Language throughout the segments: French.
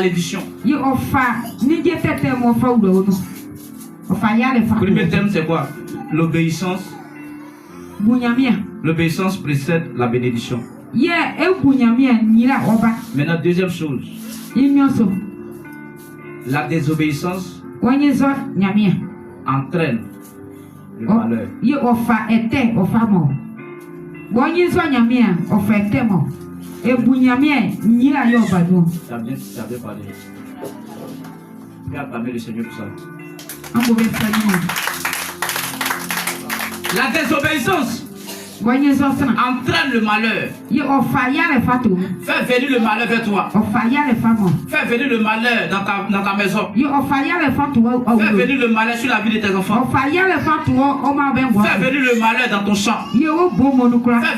malédiction. Premier thème, c'est quoi? L'obéissance. L'obéissance précède la bénédiction. Maintenant, deuxième chose. La désobéissance entraîne le malheur. Tu as bien parlé. Regarde ta main, le Seigneur pour ça. La désobéissance entraîne le malheur. Fais venir le malheur vers toi. Fais venir le malheur dans ta maison. Fais venir le malheur sur la vie de tes enfants. Fais venir le malheur dans ton champ. Fais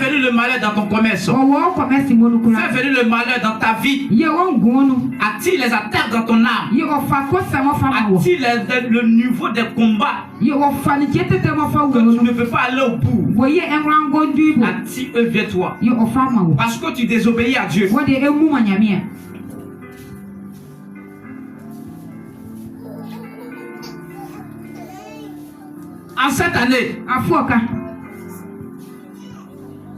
venir le malheur dans ton commerce. Fais venir le malheur dans ta vie. Attire les attaques dans ton âme. Attire le niveau des combats que tu ne peux pas aller au bout. Attire eux vers toi. Parce que tu désobéis à Dieu. En cette année,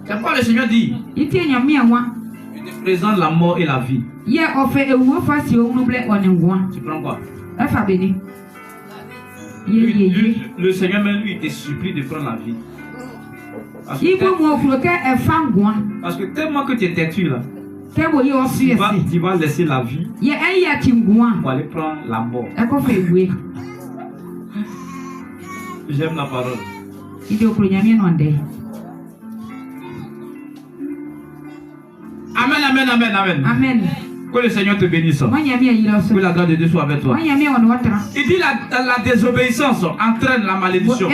c'est quoi le Seigneur dit? Il te présente la mort et la vie. Tu prends quoi? Le Seigneur même lui te supplie de prendre la vie. Parce que tellement que tu es têtu là, tu vas laisser la vie pour aller prendre la mort. J'aime la parole. Amen, amen, amen, amen. Amen. Que le Seigneur te bénisse. Que la grâce de Dieu soit avec toi. Il dit la désobéissance entraîne la malédiction.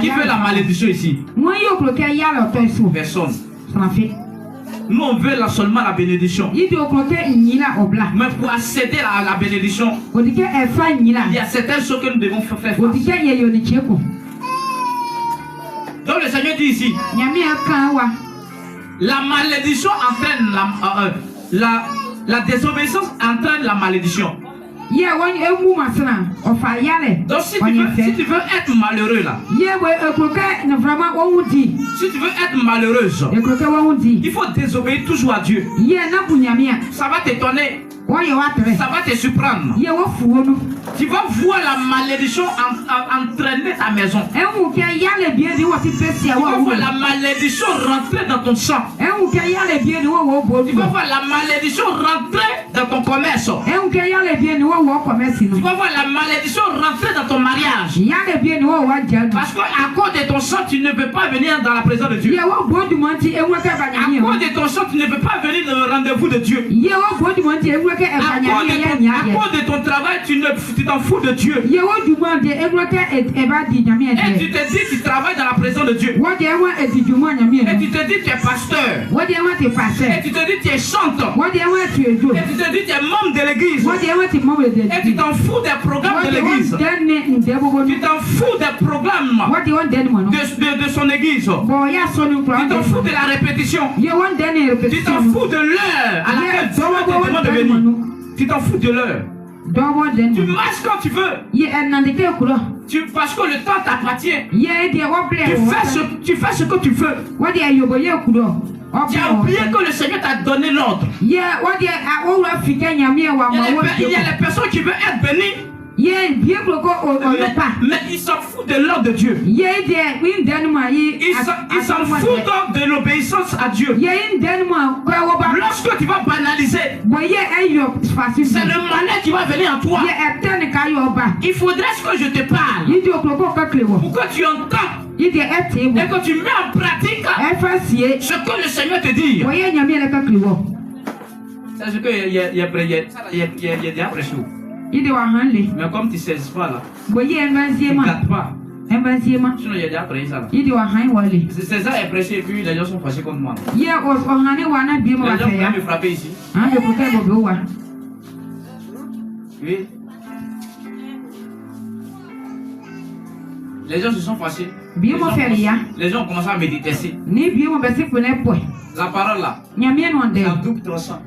Qui fait la malédiction ici? Personne. Nous on veut seulement la bénédiction. Mais pour accéder à la bénédiction, il y a certaines choses que nous devons faire face. Donc le Seigneur dit ici, la malédiction entraîne la désobéissance entraîne la malédiction. Donc si tu veux être malheureux là, si tu veux être malheureuse, il faut désobéir toujours à Dieu. Ça va t'étonner. Ça va te surprendre. Tu vas voir la malédiction entraîner ta maison. Tu vas voir la malédiction rentrer dans ton champ. Tu vas voir la malédiction rentrer dans ton commerce. Tu vas voir la malédiction rentrer dans ton mariage. Parce qu'à cause de ton sang, tu ne peux pas venir dans la présence de Dieu. À cause de ton sang, tu ne peux pas venir dans le rendez-vous de Dieu. À cause de ton travail, tu t'en fous de Dieu. Et tu te dis tu travailles dans la présence de Dieu. Et tu te dis tu es pasteur. Et tu te dis tu es chanteur. Et tu te dis tu es membre de l'église. Et tu t'en fous des programmes de l'église. Tu t'en fous des programmes de son église. Tu t'en fous de la répétition. Tu t'en fous de l'heure à laquelle Dieu te demande de venir. Tu t'en fous de l'heure. Tu marches quand tu veux. Parce que le temps t'appartient. Tu fais ce que tu veux. Tu as oublié que le Seigneur t'a donné l'ordre. Il y a les personnes qui veulent être bénies. Mais ils s'en foutent de l'ordre de Dieu. Ils s'en foutent de l'obéissance à Dieu. Lorsque tu vas banaliser, c'est le malheur qui va venir en toi. Il faudrait que je te parle pour que tu entends et que tu mets en pratique ce que le Seigneur te dit. C'est ce qu'il y a déjà prêché. Mais comme tu ne sais pas là, tu ne gâtes pas. Sinon il y a déjà prêché ça là. C'est ça est prêché et puis les gens sont fâchés contre moi. Les gens vont me frapper ici. Oui. Les gens se sont fâchés. Les gens ont commencé à méditer. La parole là, ça double ton sang.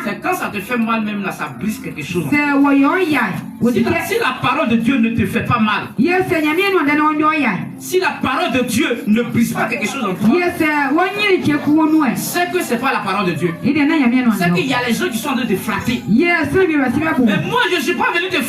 C'est quand ça te fait mal même là, ça brise quelque chose. Si la parole de Dieu ne te fait pas mal, si la parole de Dieu ne brise pas quelque chose en toi, c'est que c'est pas la parole de Dieu. C'est qu'il y a les gens qui sont en train de te flatter. Mais moi je ne suis pas venu te